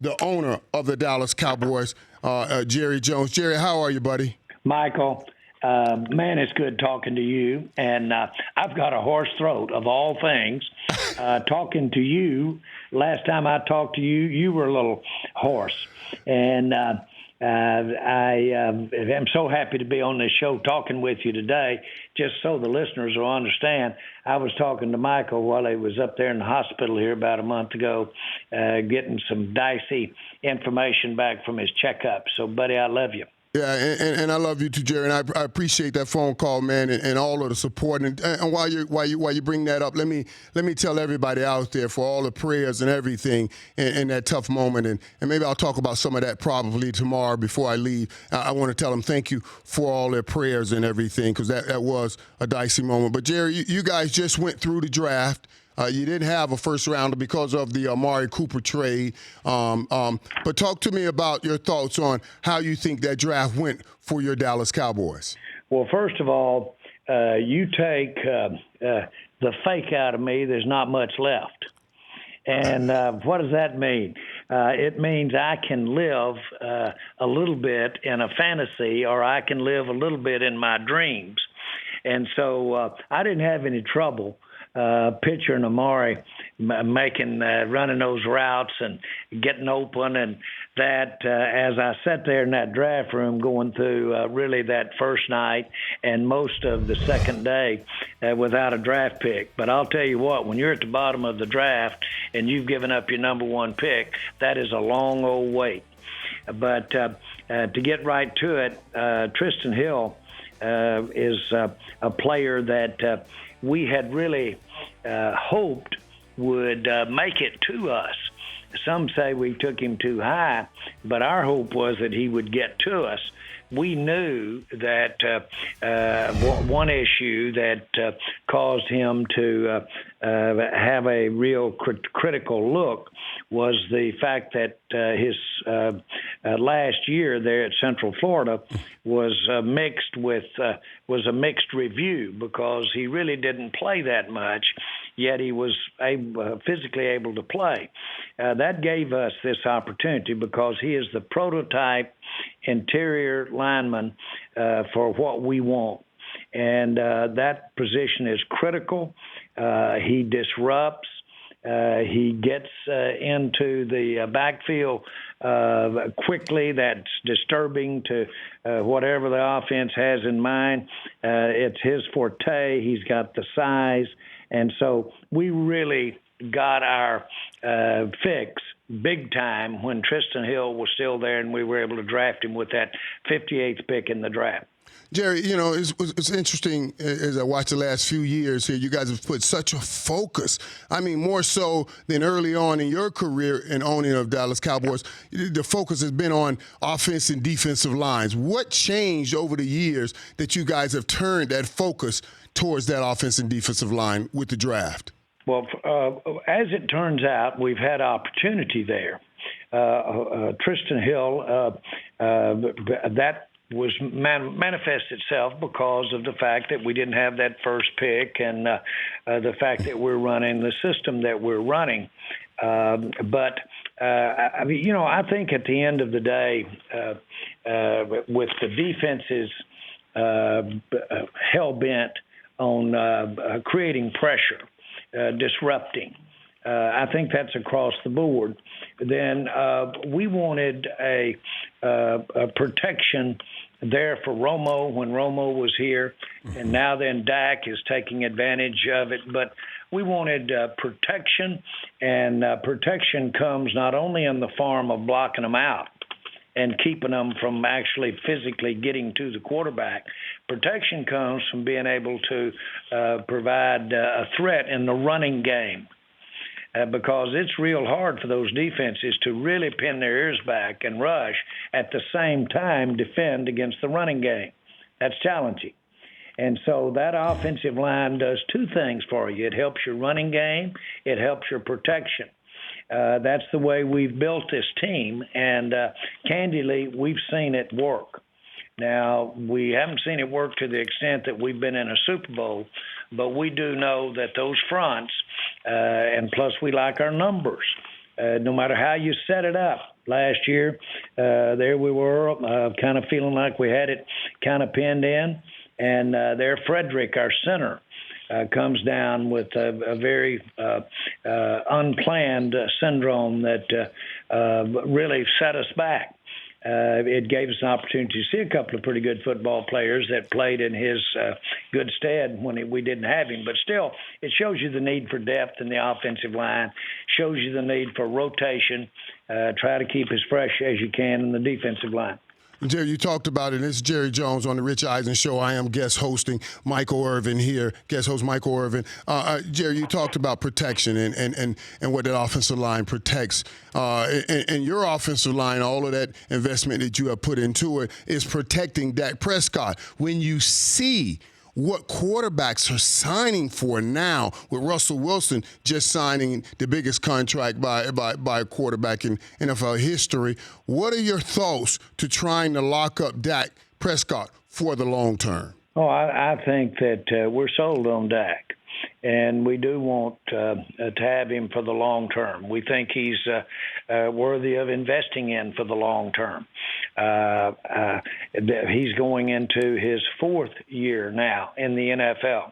the owner of the Dallas Cowboys, Jerry Jones. Jerry, how are you, buddy? Michael, man, it's good talking to you. And I've got a hoarse throat of all things. Talking to you, last time I talked to you, you were a little hoarse. And I am so happy to be on this show talking with you today, just so the listeners will understand. I was talking to Michael while he was up there in the hospital here about a month ago, getting some dicey information back from his checkup. So, buddy, I love you. Yeah, and I love you too, Jerry. And I appreciate that phone call, man, and all of the support. And while you bring that up, let me tell everybody out there for all the prayers and everything in that tough moment. And maybe I'll talk about some of that probably tomorrow before I leave. I want to tell them thank you for all their prayers and everything, because that was a dicey moment. But Jerry, you guys just went through the draft. You didn't have a first rounder because of the Amari Cooper trade. But talk to me about your thoughts on how you think that draft went for your Dallas Cowboys. Well, first of all, you take the fake out of me, there's not much left. And what does that mean? It means I can live a little bit in a fantasy, or I can live a little bit in my dreams. And so I didn't have any trouble picturing Amari running those routes and getting open, and that as I sat there in that draft room going through really that first night and most of the second day without a draft pick. But I'll tell you what, when you're at the bottom of the draft and you've given up your number one pick, that is a long old wait. But to get right to it, Tristan Hill is a player that we had really hoped would make it to us. Some say we took him too high, but our hope was that he would get to us. We knew that one issue that caused him to have a real critical look was the fact that his last year there at Central Florida was mixed with was a mixed review, because he really didn't play that much, yet he was physically able to play. That gave us this opportunity, because he is the prototype interior lineman for what we want. And that position is critical. He disrupts. He gets into the backfield quickly. That's disturbing to whatever the offense has in mind. It's his forte. He's got the size. And so we really got our fix big time when Tristan Hill was still there, and we were able to draft him with that 58th pick in the draft. Jerry, it's interesting as I watch the last few years here. You guys have put such a focus. I mean, more so than early on in your career in owning of Dallas Cowboys. The focus has been on offense and defensive lines. What changed over the years that you guys have turned that focus towards that offense and defensive line with the draft? Well, as it turns out, we've had opportunity there. Tristan Hill, that was manifest itself because of the fact that we didn't have that first pick, and the fact that we're running the system that we're running. But I think at the end of the day, with the defenses hell-bent on creating pressure, disrupting, I think that's across the board. Then we wanted a protection there for Romo when Romo was here, and now then Dak is taking advantage of it. But we wanted protection, and protection comes not only in the form of blocking them out and keeping them from actually physically getting to the quarterback. Protection comes from being able to provide a threat in the running game. Because it's real hard for those defenses to really pin their ears back and rush at the same time defend against the running game. That's challenging. And so that offensive line does two things for you. It helps your running game. It helps your protection. That's the way we've built this team, and candidly, we've seen it work. Now, we haven't seen it work to the extent that we've been in a Super Bowl, but we do know that those fronts, and plus we like our numbers, no matter how you set it up. Last year, there we were, kind of feeling like we had it kind of pinned in, and there Frederick, our center, comes down with a very unplanned syndrome that really set us back. It gave us an opportunity to see a couple of pretty good football players that played in his good stead when we didn't have him. But still, it shows you the need for depth in the offensive line, shows you the need for rotation, try to keep as fresh as you can in the defensive line. Jerry, you talked about it. This is Jerry Jones on the Rich Eisen Show. I am guest hosting Michael Irvin here, guest host Michael Irvin. Jerry, you talked about protection and what that offensive line protects. And your offensive line, all of that investment that you have put into it is protecting Dak Prescott. When you see what quarterbacks are signing for now, with Russell Wilson just signing the biggest contract by a quarterback in NFL history, what are your thoughts to trying to lock up Dak Prescott for the long term? Oh, I think that we're sold on Dak, and we do want to have him for the long term. We think he's worthy of investing in for the long term. He's going into his fourth year now in the NFL.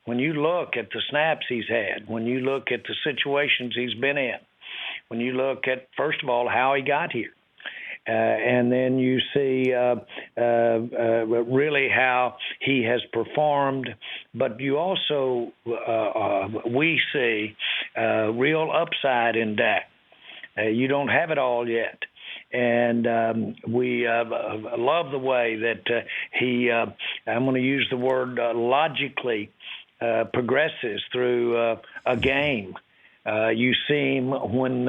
When you look at the snaps he's had, when you look at the situations he's been in, when you look at, first of all, how he got here, and then you see really how he has performed, but you also, we see real upside in Dak. You don't have it all yet. And we love the way that he, I'm going to use the word logically, progresses through a game. You see him when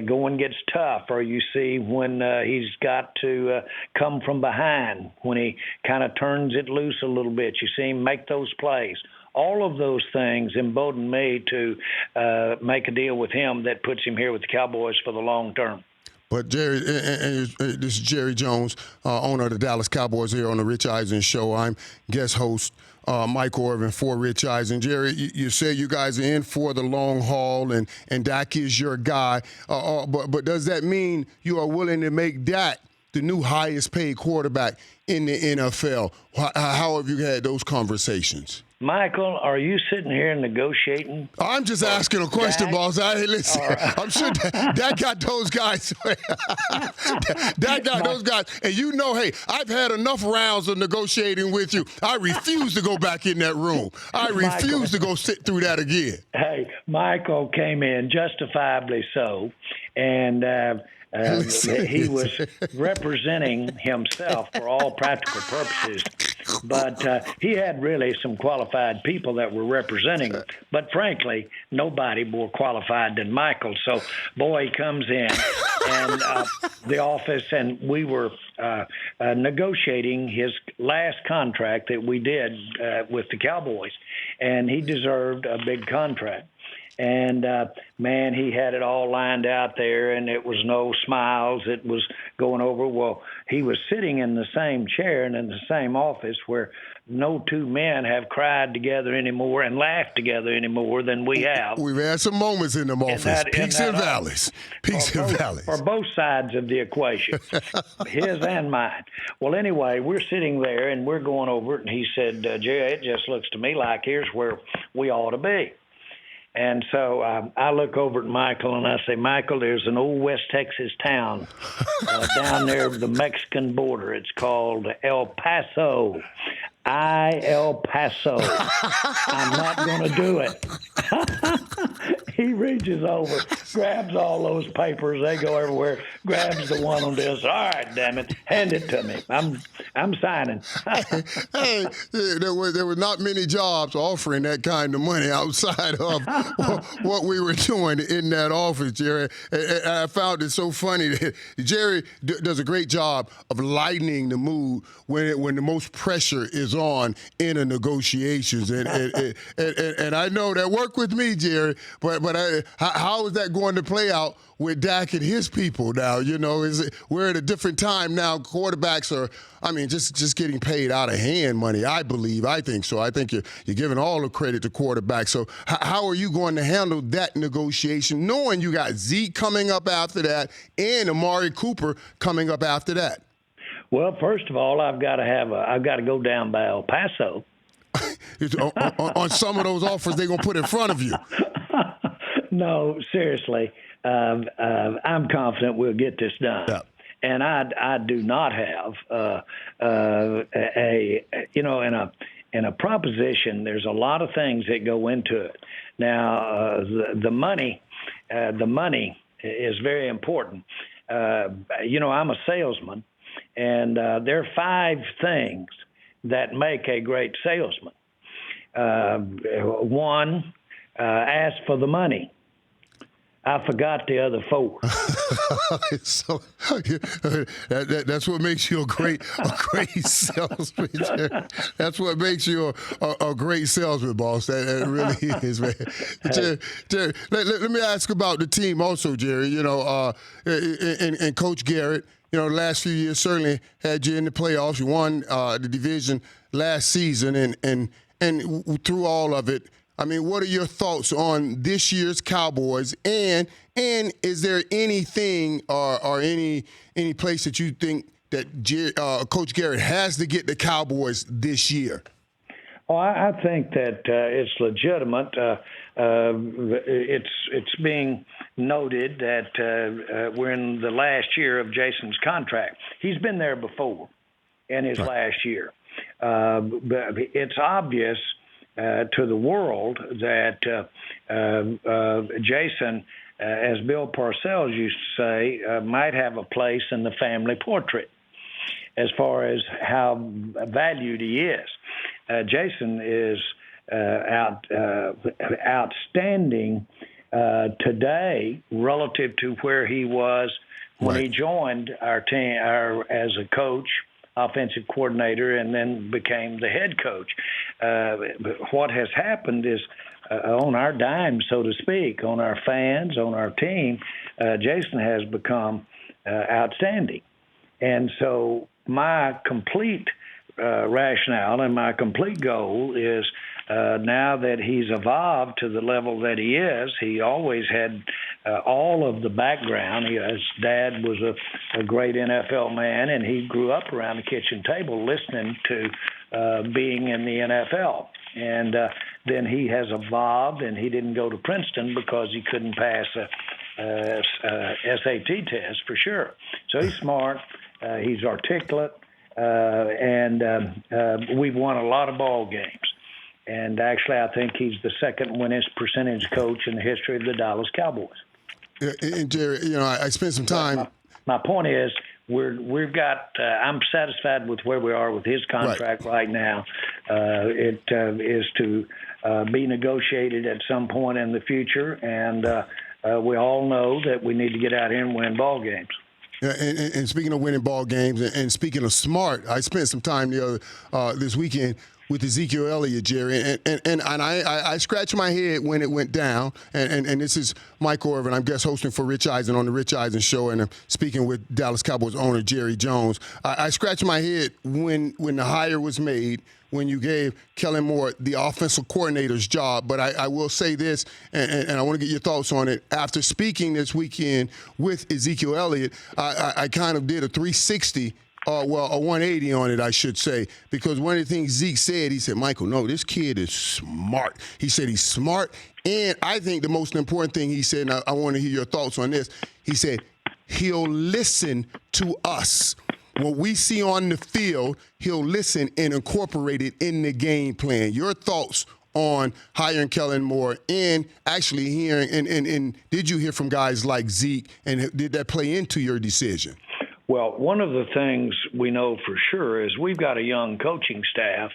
going gets tough, or you see when he's got to come from behind, when he kind of turns it loose a little bit. You see him make those plays. All of those things embolden me to make a deal with him that puts him here with the Cowboys for the long term. But Jerry, and this is Jerry Jones, owner of the Dallas Cowboys, here on the Rich Eisen Show. I'm guest host Michael Irvin for Rich Eisen. Jerry, you say you guys are in for the long haul, and Dak is your guy. But does that mean you are willing to make Dak the new highest paid quarterback in the NFL? How have you had those conversations? Michael, are you sitting here negotiating? I'm just asking a question, boss. Hey, listen, I'm sure Dak got those guys. Dak got those guys. And you know, hey, I've had enough rounds of negotiating with you. I refuse to go back in that room. I refuse to go sit through that again. Hey, Michael came in justifiably so, and he was representing himself for all practical purposes. But he had really some qualified people that were representing him. But frankly, nobody more qualified than Michael. So, boy, he comes in and the office, and we were negotiating his last contract that we did with the Cowboys. And he deserved a big contract. And, man, he had it all lined out there, and it was no smiles. It was going over. Well, he was sitting in the same chair and in the same office where no two men have cried together anymore and laughed together anymore than we have. We've had some moments in them office, peaks and valleys. Peaks and valleys. For both sides of the equation, his and mine. Well, anyway, we're sitting there, and we're going over it, and he said, Jerry, it just looks to me like here's where we ought to be. And so I look over at Michael and I say, Michael, there's an old West Texas town down there at the Mexican border. It's called El Paso. El Paso. I'm not going to do it. He reaches over, grabs all those papers. They go everywhere, grabs the one on this. All right, damn it, hand it to me. I'm signing. Hey, there were not many jobs offering that kind of money outside of what we were doing in that office, Jerry. And I found it so funny that Jerry does a great job of lightening the mood when the most pressure is on in the negotiations. And I know that worked with me, Jerry, but but how is that going to play out with Dak and his people now? We're at a different time now. Quarterbacks are, just getting paid out of hand money, I think so. I think you're giving all the credit to quarterbacks. So how are you going to handle that negotiation, knowing you got Zeke coming up after that and Amari Cooper coming up after that? Well, first of all, I've got to go down by El Paso. on some of those offers they're going to put in front of you. No, seriously. I'm confident we'll get this done. Yeah. And I do not have in a proposition, there's a lot of things that go into it. Now, the money is very important. I'm a salesman, and there are 5 things that make a great salesman. 1, ask for the money. I forgot the other 4. So that's what makes you a great salesman. That's what makes you a great salesman, boss. That really is, man. Jerry, let me ask about the team also, Jerry. And Coach Garrett. The last few years certainly had you in the playoffs. You won the division last season, and through all of it, what are your thoughts on this year's Cowboys? And is there anything or any place that you think that Coach Garrett has to get the Cowboys this year? Oh, I think that it's legitimate. It's being noted that we're in the last year of Jason's contract. He's been there before in his last year. But it's obvious to the world that Jason, as Bill Parcells used to say, might have a place in the family portrait as far as how valued he is. Jason is outstanding today relative to where he was when he joined our team as a coach, offensive coordinator, and then became the head coach. But what has happened is on our dime, so to speak, on our fans, on our team, Jason has become outstanding. And so my complete rationale and my complete goal is now that he's evolved to the level that he is, he always had all of the background. His dad was a great NFL man, and he grew up around the kitchen table listening to being in the NFL. And then he has evolved, and he didn't go to Princeton because he couldn't pass a SAT test for sure. So he's smart, he's articulate, and we've won a lot of ball games. And actually, I think he's the second winningest percentage coach in the history of the Dallas Cowboys. And Jerry, I spent some time. My point is, we've got. I'm satisfied with where we are with his contract right now. It is to be negotiated at some point in the future, and we all know that we need to get out here and win ball games. And speaking of winning ball games, and speaking of smart, I spent some time this weekend with Ezekiel Elliott, Jerry, and I scratched my head when it went down. And this is Michael Irvin. I'm guest hosting for Rich Eisen on the Rich Eisen Show, and I'm speaking with Dallas Cowboys owner Jerry Jones. I scratched my head when the hire was made, when you gave Kellen Moore the offensive coordinator's job. But I will say this, and I want to get your thoughts on it. After speaking this weekend with Ezekiel Elliott, I kind of did a 360. A 180 on it, I should say, because one of the things Zeke said, he said, Michael, no, this kid is smart. He said he's smart, and I think the most important thing he said, and I want to hear your thoughts on this, he said he'll listen to us. What we see on the field, he'll listen and incorporate it in the game plan. Your thoughts on hiring Kellen Moore and actually hearing, and did you hear from guys like Zeke, and did that play into your decision? Well, one of the things we know for sure is we've got a young coaching staff.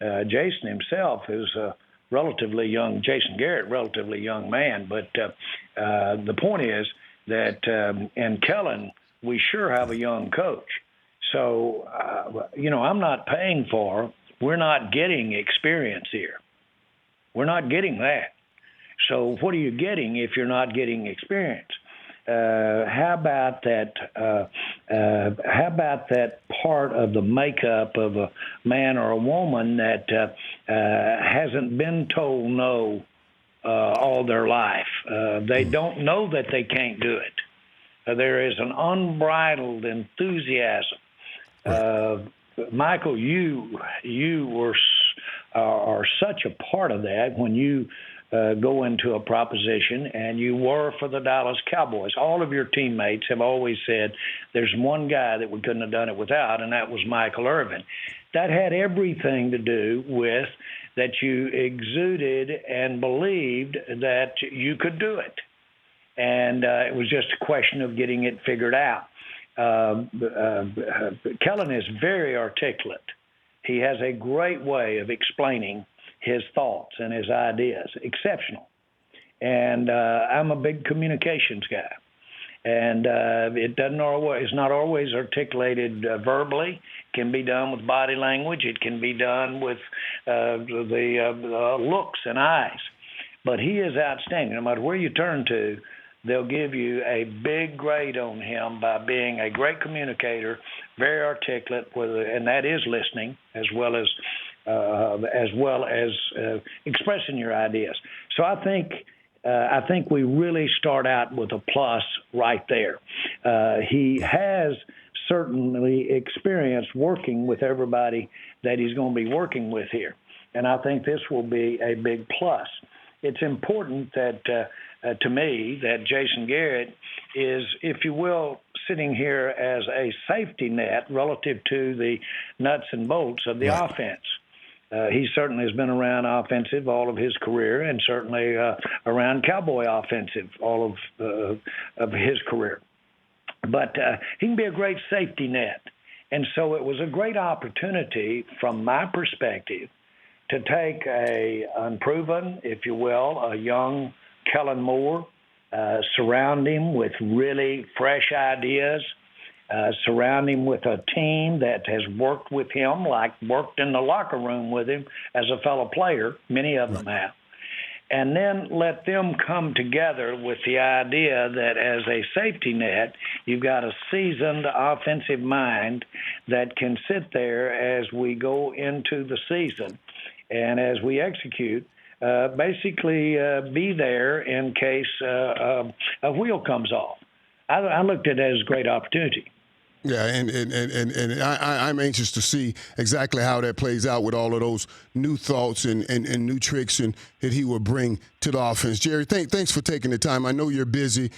Jason himself is a relatively young, Jason Garrett, relatively young man. But the point is that in Kellen, we sure have a young coach. So, I'm not paying for, we're not getting experience here. We're not getting that. So what are you getting if you're not getting experience? How about that? How about that part of the makeup of a man or a woman that hasn't been told no all their life? They don't know that they can't do it. There is an unbridled enthusiasm. Michael, you are such a part of that when you go into a proposition, and you were for the Dallas Cowboys. All of your teammates have always said there's one guy that we couldn't have done it without, and that was Michael Irvin. That had everything to do with that you exuded and believed that you could do it. And it was just a question of getting it figured out. Kellen is very articulate. He has a great way of explaining his thoughts and his ideas, exceptional. And I'm a big communications guy. And it's not always articulated verbally. It can be done with body language. It can be done with the looks and eyes. But he is outstanding. No matter where you turn to, they'll give you a big grade on him by being a great communicator, very articulate, and that is listening as well as expressing your ideas. So I think we really start out with a plus right there. He has certainly experienced working with everybody that he's going to be working with here, and I think this will be a big plus. It's important that to me that Jason Garrett is, if you will, sitting here as a safety net relative to the nuts and bolts of the offense. He certainly has been around offensive all of his career, and certainly around Cowboy offensive all of his career. But he can be a great safety net. And so it was a great opportunity from my perspective to take a unproven, if you will, a young Kellen Moore, surround him with really fresh ideas, surround him with a team that has worked with him, like worked in the locker room with him as a fellow player, many of them have, and then let them come together with the idea that as a safety net, you've got a seasoned offensive mind that can sit there as we go into the season and as we execute, basically be there in case a wheel comes off. I looked at it as a great opportunity. Yeah, and I'm anxious to see exactly how that plays out with all of those new thoughts and new tricks that he will bring to the offense. Jerry, thanks for taking the time. I know you're busy,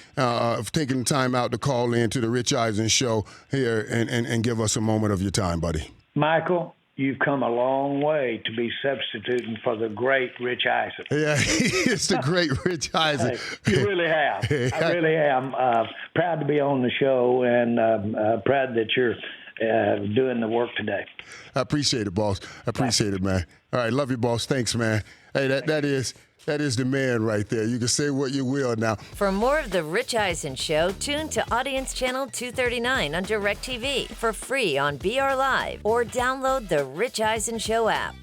taking the time out to call in to the Rich Eisen Show here and give us a moment of your time, buddy. Michael, you've come a long way to be substituting for the great Rich Eisen. Yeah, it's the great Rich Eisen. You really have. I really am. Proud to be on the show and proud that you're doing the work today. I appreciate it, boss. I appreciate it, man. All right, love you, boss. Thanks, man. Hey, that is the man right there. You can say what you will now. For more of The Rich Eisen Show, tune to Audience Channel 239 on DirecTV for free on BR Live or download the Rich Eisen Show app.